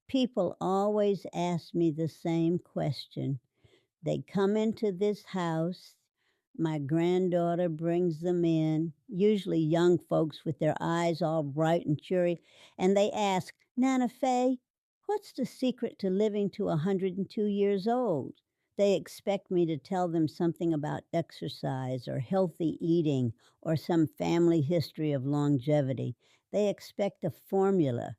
People always ask me the same question. They come into this house. My granddaughter brings them in, usually young folks with their eyes all bright and cheery, and they ask, Nana Faye, what's the secret to living to 102 years old? They expect me to tell them something about exercise or healthy eating or some family history of longevity. They expect a formula.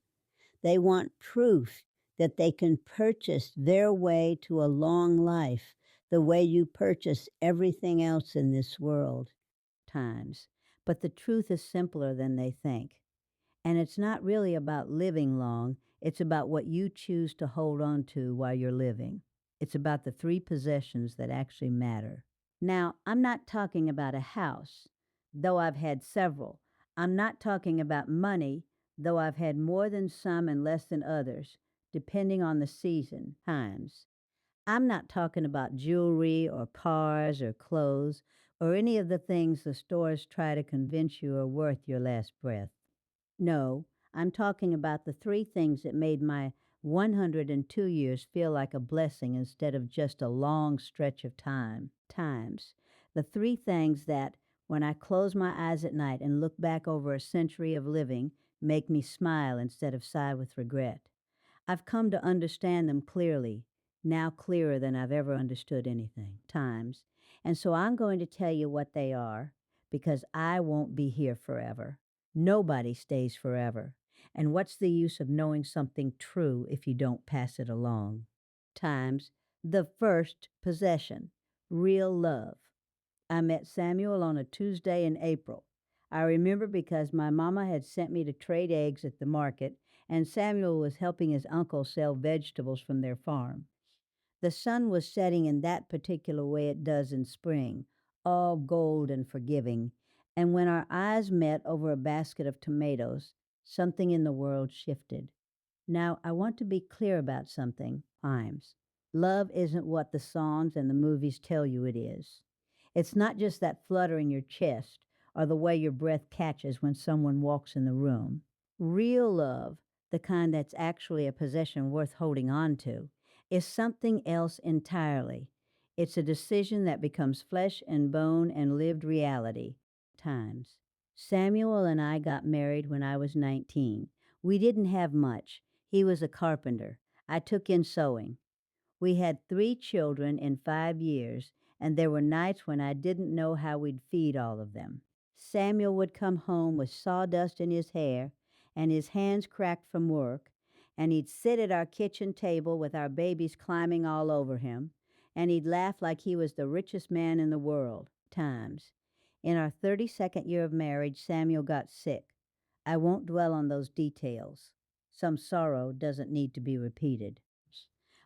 They want proof that they can purchase their way to a long life the way you purchase everything else in this world. Times. But the truth is simpler than they think. And it's not really about living long, it's about what you choose to hold on to while you're living. It's about the three possessions that actually matter. Now, I'm not talking about a house, though I've had several. I'm not talking about money, though I've had more than some and less than others, depending on the season, times. I'm not talking about jewelry or cars or clothes or any of the things the stores try to convince you are worth your last breath. No, I'm talking about the three things that made my 102 years feel like a blessing instead of just a long stretch of time. Times. The three things that, when I close my eyes at night and look back over a century of living, make me smile instead of sigh with regret. I've come to understand them clearly, now clearer than I've ever understood anything. Times. And so I'm going to tell you what they are because I won't be here forever. Nobody stays forever. And what's the use of knowing something true if you don't pass it along? Times. The first possession, real love. I met Samuel on a Tuesday in April. I remember because my mama had sent me to trade eggs at the market, and Samuel was helping his uncle sell vegetables from their farm. The sun was setting in that particular way it does in spring, all gold and forgiving, and when our eyes met over a basket of tomatoes, something in the world shifted. Now, I want to be clear about something, Himes. Love isn't what the songs and the movies tell you it is. It's not just that flutter in your chest or the way your breath catches when someone walks in the room. Real love, the kind that's actually a possession worth holding on to, is something else entirely. It's a decision that becomes flesh and bone and lived reality. Times. Samuel and I got married when I was 19. We didn't have much. He was a carpenter. I took in sewing. We had 3 children in 5 years, and there were nights when I didn't know how we'd feed all of them. Samuel would come home with sawdust in his hair and his hands cracked from work, and he'd sit at our kitchen table with our babies climbing all over him, and he'd laugh like he was the richest man in the world. Times. In our 32nd year of marriage, Samuel got sick. I won't dwell on those details. Some sorrow doesn't need to be repeated.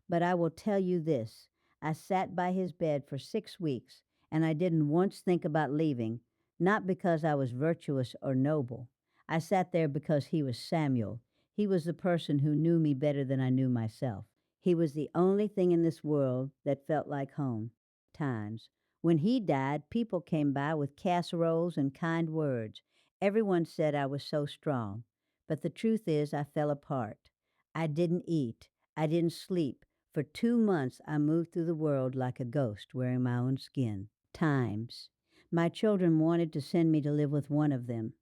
But I will tell you this. I sat by his bed for 6 weeks, and I didn't once think about leaving, not because I was virtuous or noble. I sat there because he was Samuel. He was the person who knew me better than I knew myself. He was the only thing in this world that felt like home. Times. When he died, people came by with casseroles and kind words. Everyone said I was so strong. But the truth is, I fell apart. I didn't eat. I didn't sleep. For 2 months, I moved through the world like a ghost, wearing my own skin. Times. My children wanted to send me to live with one of them.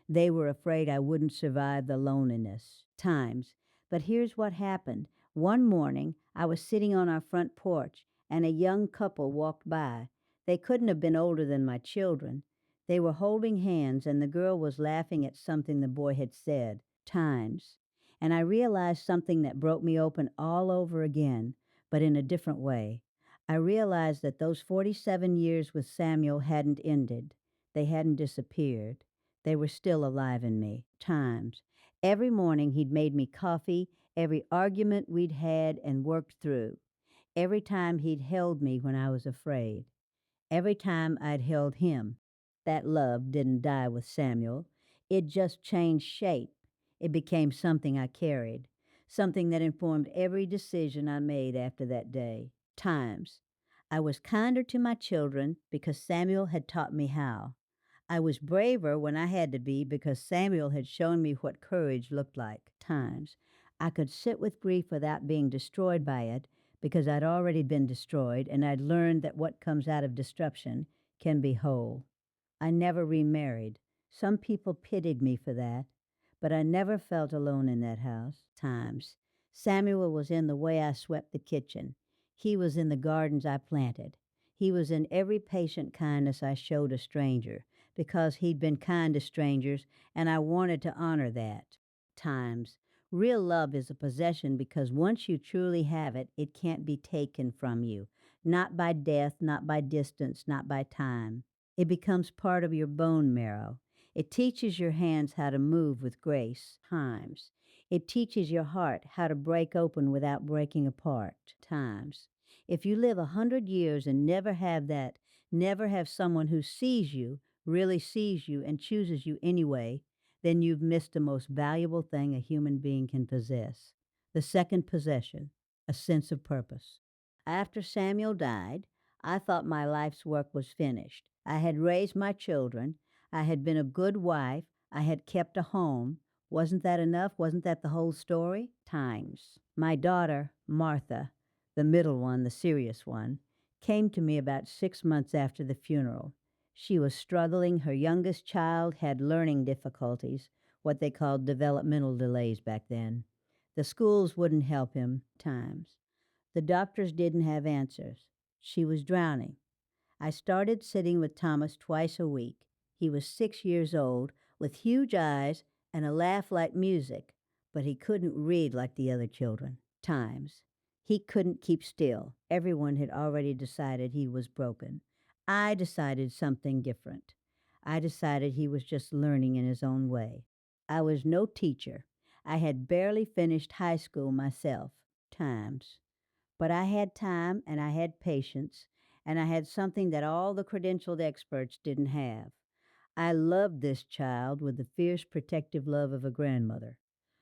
They were afraid I wouldn't survive the loneliness. Times. But here's what happened. One morning, I was sitting on our front porch, and a young couple walked by. They couldn't have been older than my children. They were holding hands, and the girl was laughing at something the boy had said. Times. And I realized something that broke me open all over again, but in a different way. I realized that those 47 years with Samuel hadn't ended. They hadn't disappeared. They were still alive in me. Times. Every morning he'd made me coffee, every argument we'd had and worked through. Every time he'd held me when I was afraid. Every time I'd held him. That love didn't die with Samuel. It just changed shape. It became something I carried, something that informed every decision I made after that day. Times. I was kinder to my children because Samuel had taught me how. I was braver when I had to be because Samuel had shown me what courage looked like. Times. I could sit with grief without being destroyed by it because I'd already been destroyed and I'd learned that what comes out of destruction can be whole. I never remarried. Some people pitied me for that, but I never felt alone in that house. Times. Samuel was in the way I swept the kitchen. He was in the gardens I planted. He was in every patient kindness I showed a stranger because he'd been kind to strangers and I wanted to honor that. Times. Real love is a possession because once you truly have it, it can't be taken from you. Not by death, not by distance, not by time. It becomes part of your bone marrow. It teaches your hands how to move with grace. Times. It teaches your heart how to break open without breaking apart. Times. If you live 100 years and never have that, never have someone who sees you, really sees you, and chooses you anyway, then you've missed the most valuable thing a human being can possess. The second possession, a sense of purpose. After Samuel died, I thought my life's work was finished. I had raised my children. I had been a good wife. I had kept a home. Wasn't that enough? Wasn't that the whole story? Times. My daughter, Martha, the middle one, the serious one, came to me about 6 months after the funeral. She was struggling. Her youngest child had learning difficulties, what they called developmental delays back then. The schools wouldn't help him. Times. The doctors didn't have answers. She was drowning. I started sitting with Thomas twice a week. He was 6 years old, with huge eyes and a laugh like music, but he couldn't read like the other children. Times. He couldn't keep still. Everyone had already decided he was broken. I decided something different. I decided he was just learning in his own way. I was no teacher. I had barely finished high school myself. Times. But I had time and I had patience, and I had something that all the credentialed experts didn't have. I loved this child with the fierce protective love of a grandmother.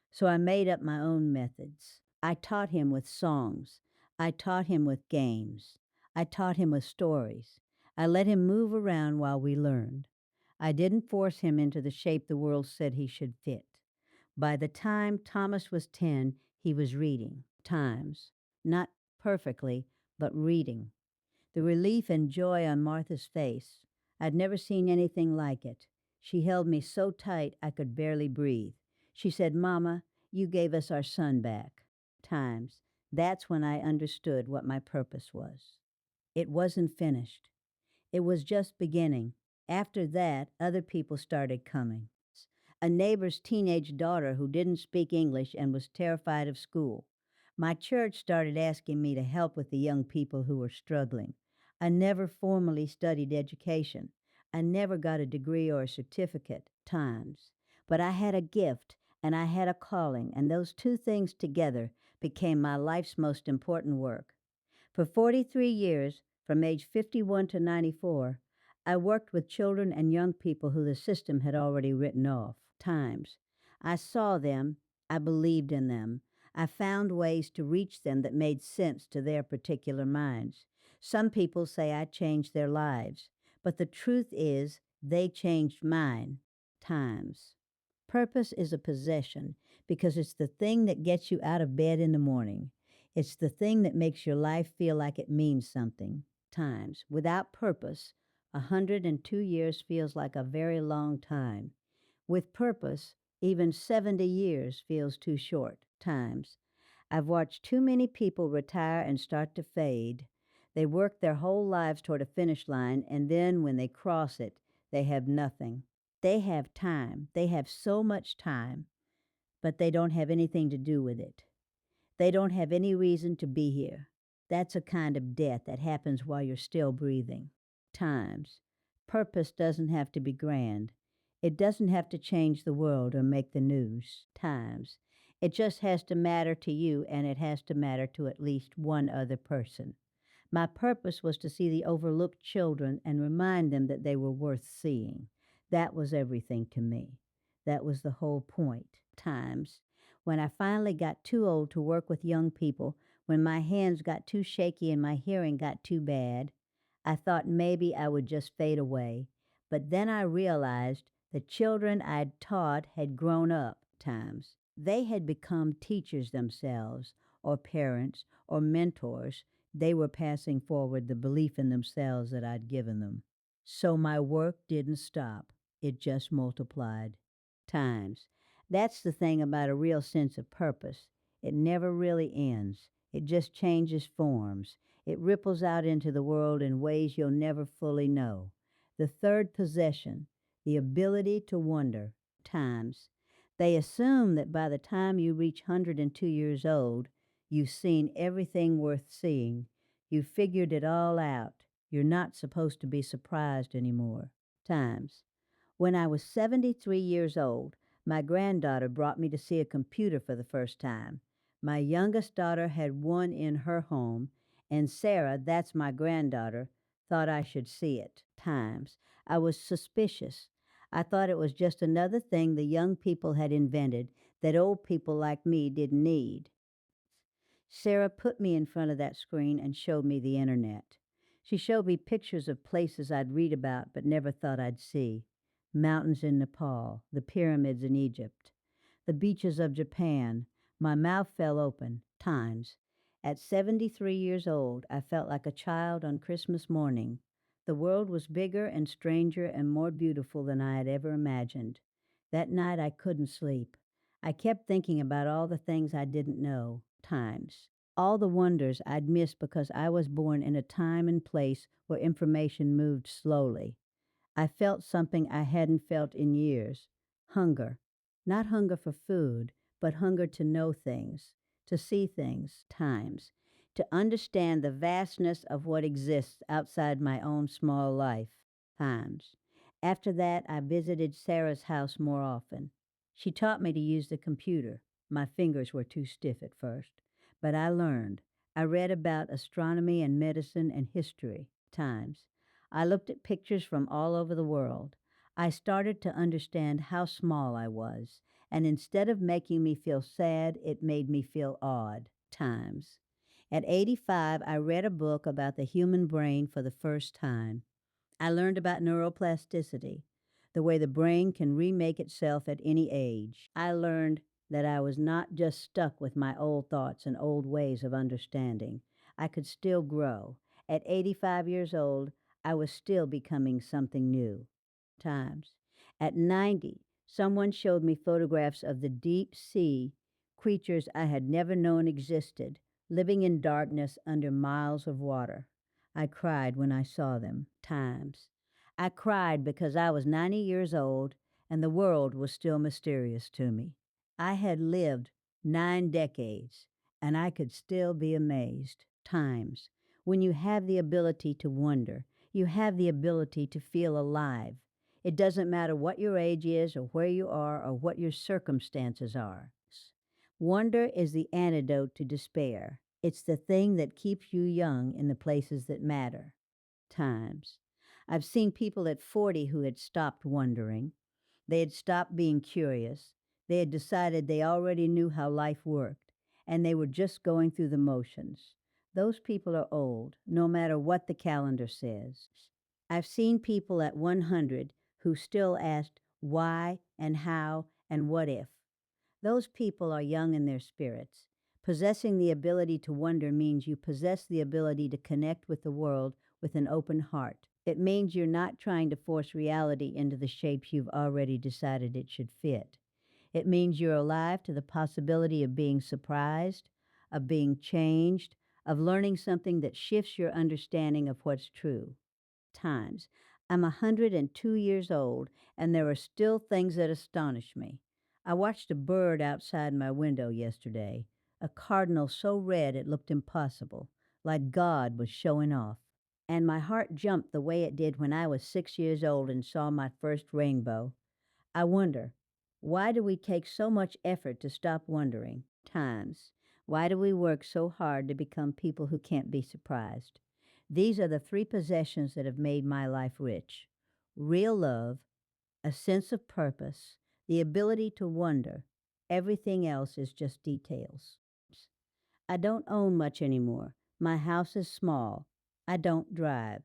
So I made up my own methods. I taught him with songs. I taught him with games. I taught him with stories. I let him move around while we learned. I didn't force him into the shape the world said he should fit. By the time Thomas was 10, he was reading. Times. Not perfectly, but reading. The relief and joy on Martha's face. I'd never seen anything like it. She held me so tight I could barely breathe. She said, "Mama, you gave us our son back." Times. That's when I understood what my purpose was. It wasn't finished. It was just beginning. After that, other people started coming. A neighbor's teenage daughter who didn't speak English and was terrified of school. My church started asking me to help with the young people who were struggling. I never formally studied education. I never got a degree or a certificate, times. But I had a gift and I had a calling, and those two things together became my life's most important work. For 43 years, from age 51 to 94, I worked with children and young people who the system had already written off. Times. I saw them. I believed in them. I found ways to reach them that made sense to their particular minds. Some people say I changed their lives, but the truth is they changed mine. Times. Purpose is a possession because it's the thing that gets you out of bed in the morning. It's the thing that makes your life feel like it means something. Times. Without purpose, 102 years feels like a very long time. With purpose, even 70 years feels too short. Times. I've watched too many people retire and start to fade. They work their whole lives toward a finish line, and then when they cross it, they have nothing. They have time. They have so much time, but they don't have anything to do with it. They don't have any reason to be here. That's a kind of death that happens while you're still breathing. Times. Purpose doesn't have to be grand. It doesn't have to change the world or make the news. Times. It just has to matter to you, and it has to matter to at least one other person. My purpose was to see the overlooked children and remind them that they were worth seeing. That was everything to me. That was the whole point. Times. When I finally got too old to work with young people, when my hands got too shaky and my hearing got too bad, I thought maybe I would just fade away. But then I realized the children I'd taught had grown up. Times. They had become teachers themselves, or parents, or mentors. They were passing forward the belief in themselves that I'd given them. So my work didn't stop, it just multiplied times. That's the thing about a real sense of purpose. It never really ends, it just changes forms. It ripples out into the world in ways you'll never fully know. The third possession, the ability to wonder, times. They assume that by the time you reach 102 years old, you've seen everything worth seeing. You've figured it all out. You're not supposed to be surprised anymore. Times. When I was 73 years old, my granddaughter brought me to see a computer for the first time. My youngest daughter had one in her home, and Sarah, that's my granddaughter, thought I should see it. Times. I was suspicious. I thought it was just another thing the young people had invented that old people like me didn't need. Sarah put me in front of that screen and showed me the internet. She showed me pictures of places I'd read about but never thought I'd see. Mountains in Nepal, the pyramids in Egypt, the beaches of Japan. My mouth fell open, times. At 73 years old, I felt like a child on Christmas morning. The world was bigger and stranger and more beautiful than I had ever imagined. That night I couldn't sleep. I kept thinking about all the things I didn't know, times. All the wonders I'd missed because I was born in a time and place where information moved slowly. I felt something I hadn't felt in years, hunger. Not hunger for food, but hunger to know things, to see things, times, to understand the vastness of what exists outside my own small life, times. After that, I visited Sarah's house more often. She taught me to use the computer. My fingers were too stiff at first, but I learned. I read about astronomy and medicine and history, times. I looked at pictures from all over the world. I started to understand how small I was, and instead of making me feel sad, it made me feel awed, times. At 85, I read a book about the human brain for the first time. I learned about neuroplasticity, the way the brain can remake itself at any age. I learned that I was not just stuck with my old thoughts and old ways of understanding. I could still grow. At 85 years old, I was still becoming something new. Times. At 90, someone showed me photographs of the deep sea creatures I had never known existed, living in darkness under miles of water. I cried when I saw them, times. I cried because I was 90 years old and the world was still mysterious to me. I had lived 9 decades and I could still be amazed, times. When you have the ability to wonder, you have the ability to feel alive. It doesn't matter what your age is or where you are or what your circumstances are. Wonder is the antidote to despair. It's the thing that keeps you young in the places that matter. Times. I've seen people at 40 who had stopped wondering. They had stopped being curious. They had decided they already knew how life worked, and they were just going through the motions. Those people are old, no matter what the calendar says. I've seen people at 100 who still asked why and how and what if. Those people are young in their spirits. Possessing the ability to wonder means you possess the ability to connect with the world with an open heart. It means you're not trying to force reality into the shapes you've already decided it should fit. It means you're alive to the possibility of being surprised, of being changed, of learning something that shifts your understanding of what's true. Times. I'm 102 years old, and there are still things that astonish me. I watched a bird outside my window yesterday, a cardinal so red it looked impossible, like God was showing off. And my heart jumped the way it did when I was 6 years old and saw my first rainbow. I wonder, why do we take so much effort to stop wondering? Times. Why do we work so hard to become people who can't be surprised? These are the three possessions that have made my life rich: real love, a sense of purpose, the ability to wonder. Everything else is just details. I don't own much anymore. My house is small. I don't drive.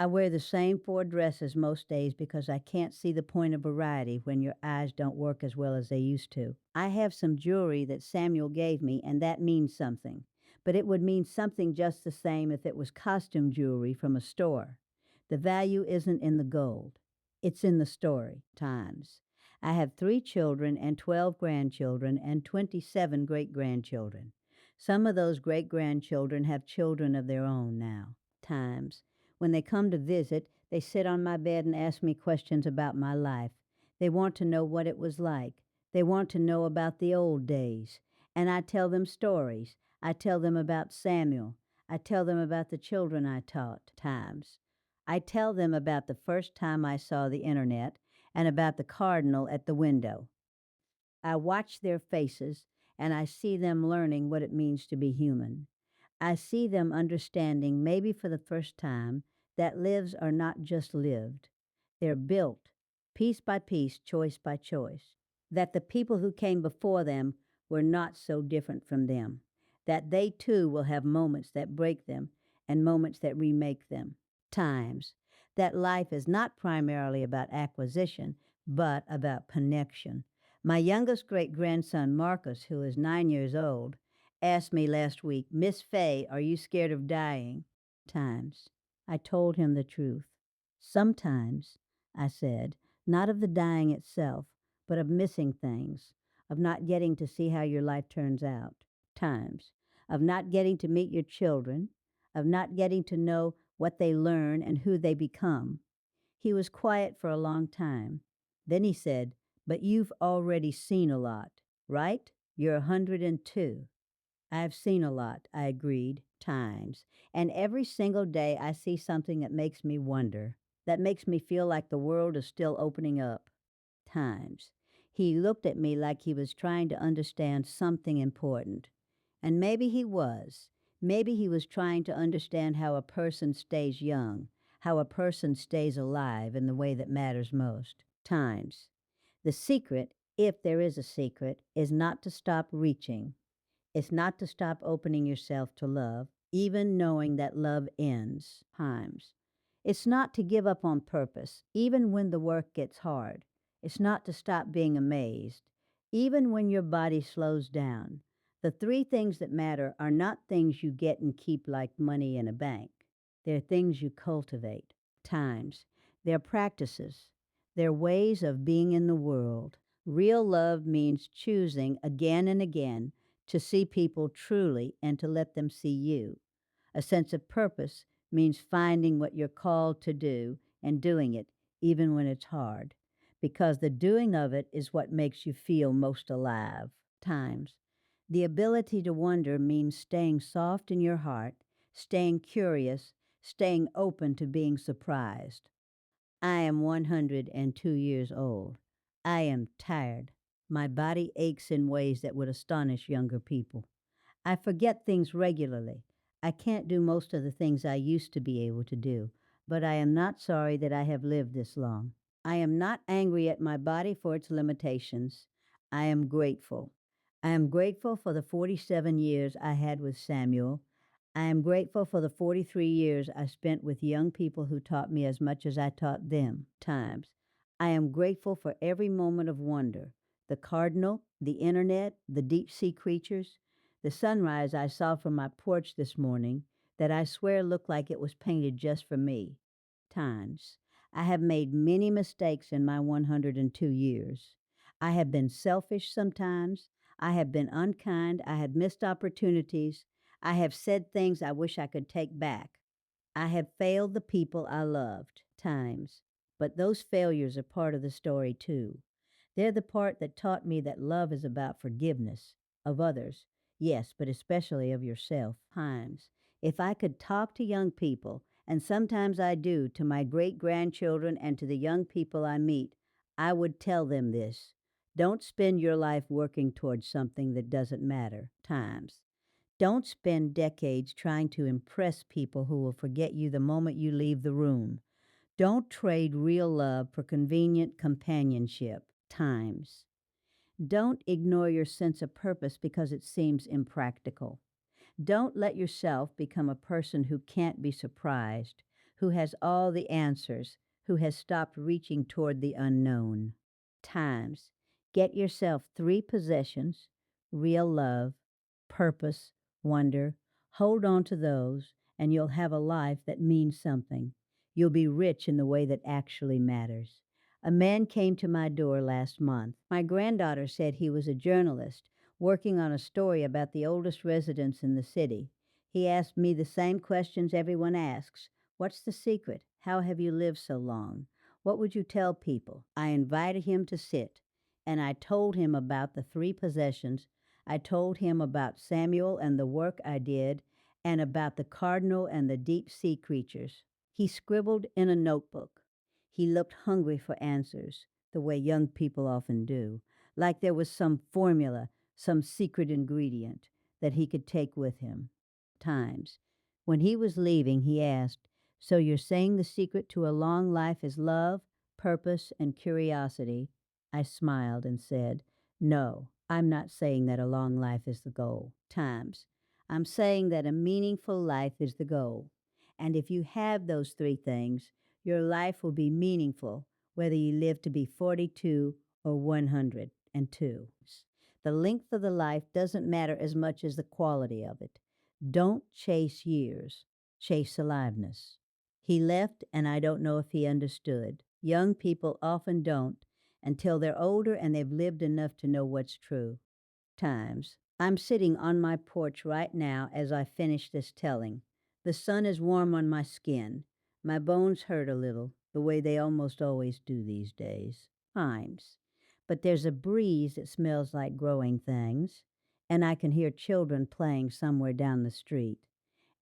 I wear the same 4 dresses most days because I can't see the point of variety when your eyes don't work as well as they used to. I have some jewelry that Samuel gave me, and that means something. But it would mean something just the same if it was costume jewelry from a store. The value isn't in the gold, it's in the story, times. I have 3 children and 12 grandchildren and 27 great grandchildren. Some of those great grandchildren have children of their own now, times. When they come to visit, they sit on my bed and ask me questions about my life. They want to know what it was like. They want to know about the old days. And I tell them stories. I tell them about Samuel. I tell them about the children I taught times. I tell them about the first time I saw the internet and about the cardinal at the window. I watch their faces and I see them learning what it means to be human. I see them understanding, maybe for the first time, that lives are not just lived. They're built, piece by piece, choice by choice. That the people who came before them were not so different from them. That they too will have moments that break them and moments that remake them. Times. That life is not primarily about acquisition, but about connection. My youngest great grandson, Marcus, who is 9 years old, asked me last week, Miss Fay, are you scared of dying? Times. I told him the truth. Sometimes, I said, not of the dying itself, but of missing things, of not getting to see how your life turns out. Times. Of not getting to meet your children, of not getting to know what they learn and who they become. He was quiet for a long time. Then he said, but you've already seen a lot, right? You're 102. I've seen a lot, I agreed, times. And every single day I see something that makes me wonder, that makes me feel like the world is still opening up. Times. He looked at me like he was trying to understand something important. And maybe he was. Maybe he was trying to understand how a person stays young, how a person stays alive in the way that matters most. Times. The secret, if there is a secret, is not to stop reaching. It's not to stop opening yourself to love, even knowing that love ends times. It's not to give up on purpose, even when the work gets hard. It's not to stop being amazed, even when your body slows down. The 3 things that matter are not things you get and keep like money in a bank. They're things you cultivate. Times. They're practices. They're ways of being in the world. Real love means choosing again and again to see people truly and to let them see you. A sense of purpose means finding what you're called to do and doing it, even when it's hard, because the doing of it is what makes you feel most alive. Times. The ability to wonder means staying soft in your heart, staying curious, staying open to being surprised. I am 102 years old. I am tired. My body aches in ways that would astonish younger people. I forget things regularly. I can't do most of the things I used to be able to do, but I am not sorry that I have lived this long. I am not angry at my body for its limitations. I am grateful. I am grateful for the 47 years I had with Samuel. I am grateful for the 43 years I spent with young people who taught me as much as I taught them, times. I am grateful for every moment of wonder, the cardinal, the internet, the deep sea creatures, the sunrise I saw from my porch this morning that I swear looked like it was painted just for me, times. I have made many mistakes in my 102 years. I have been selfish sometimes. I have been unkind. I have missed opportunities. I have said things I wish I could take back. I have failed the people I loved, times. But those failures are part of the story, too. They're the part that taught me that love is about forgiveness of others, yes, but especially of yourself, times. If I could talk to young people, and sometimes I do, to my great grandchildren and to the young people I meet, I would tell them this. Don't spend your life working towards something that doesn't matter, times. Don't spend decades trying to impress people who will forget you the moment you leave the room. Don't trade real love for convenient companionship, times. Don't ignore your sense of purpose because it seems impractical. Don't let yourself become a person who can't be surprised, who has all the answers, who has stopped reaching toward the unknown. Times. Get yourself three possessions: real love, purpose, wonder. Hold on to those, and you'll have a life that means something. You'll be rich in the way that actually matters. A man came to my door last month. My granddaughter said he was a journalist working on a story about the oldest residents in the city. He asked me the same questions everyone asks. What's the secret? How have you lived so long? What would you tell people? I invited him to sit, and I told him about the three possessions. I told him about Samuel and the work I did, and about the cardinal and the deep sea creatures. He scribbled in a notebook. He looked hungry for answers, the way young people often do, like there was some formula, some secret ingredient that he could take with him. Times. When he was leaving, he asked, "So you're saying the secret to a long life is love, purpose, and curiosity?" I smiled and said, "No, I'm not saying that a long life is the goal." Times. I'm saying that a meaningful life is the goal. And if you have those three things, your life will be meaningful, whether you live to be 42 or 102. The length of the life doesn't matter as much as the quality of it. Don't chase years, chase aliveness. He left, and I don't know if he understood. Young people often don't until they're older and they've lived enough to know what's true. Times. I'm sitting on my porch right now as I finish this telling. The sun is warm on my skin. My bones hurt a little, the way they almost always do these days. Times. But there's a breeze that smells like growing things, and I can hear children playing somewhere down the street.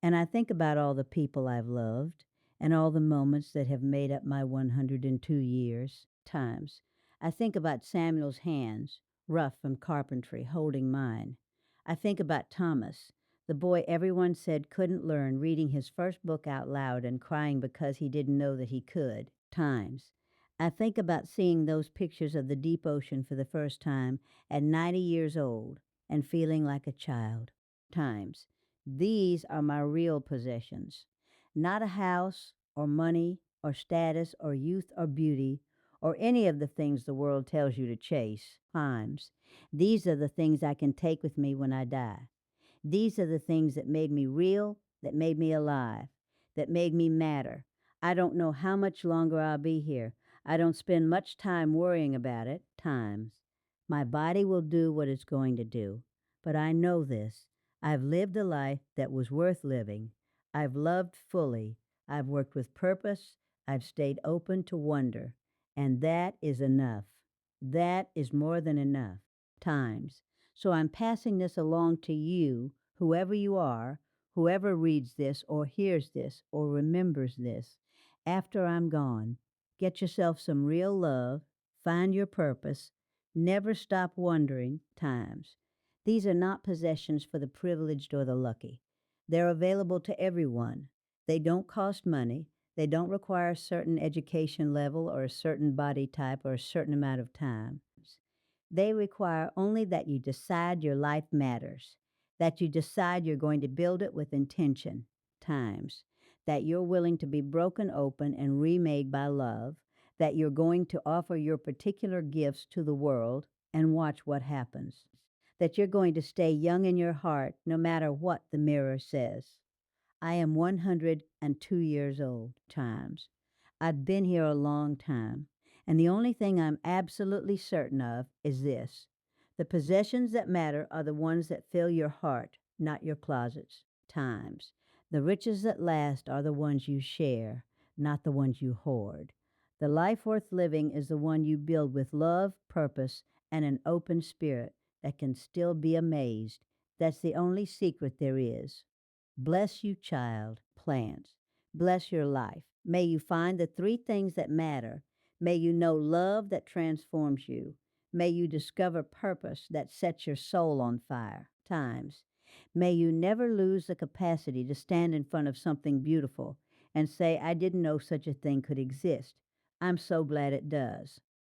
And I think about all the people I've loved and all the moments that have made up my 102 years. Times. I think about Samuel's hands, rough from carpentry, holding mine. I think about Thomas, the boy everyone said couldn't learn, reading his first book out loud and crying because he didn't know that he could. Times. I think about seeing those pictures of the deep ocean for the first time at 90 years old and feeling like a child. Times. These are my real possessions. Not a house or money or status or youth or beauty or any of the things the world tells you to chase. Times. These are the things I can take with me when I die. These are the things that made me real, that made me alive, that made me matter. I don't know how much longer I'll be here. I don't spend much time worrying about it. Times. My body will do what it's going to do. But I know this. I've lived a life that was worth living. I've loved fully. I've worked with purpose. I've stayed open to wonder. And that is enough. That is more than enough. Times. So I'm passing this along to you, whoever you are, whoever reads this or hears this or remembers this. After I'm gone, get yourself some real love, find your purpose, never stop wondering. Times. These are not possessions for the privileged or the lucky. They're available to everyone. They don't cost money. They don't require a certain education level or a certain body type or a certain amount of time. They require only that you decide your life matters, that you decide you're going to build it with intention. Times. That you're willing to be broken open and remade by love, that you're going to offer your particular gifts to the world and watch what happens, that you're going to stay young in your heart no matter what the mirror says. I am 102 years old. Times. I've been here a long time, and the only thing I'm absolutely certain of is this: the possessions that matter are the ones that fill your heart, not your closets. Times. The riches that last are the ones you share, not the ones you hoard. The life worth living is the one you build with love, purpose, and an open spirit that can still be amazed. That's the only secret there is. Bless you, child, plants. Bless your life. May you find the three things that matter. May you know love that transforms you. May you discover purpose that sets your soul on fire. Times. May you never lose the capacity to stand in front of something beautiful and say, "I didn't know such a thing could exist. I'm so glad it does."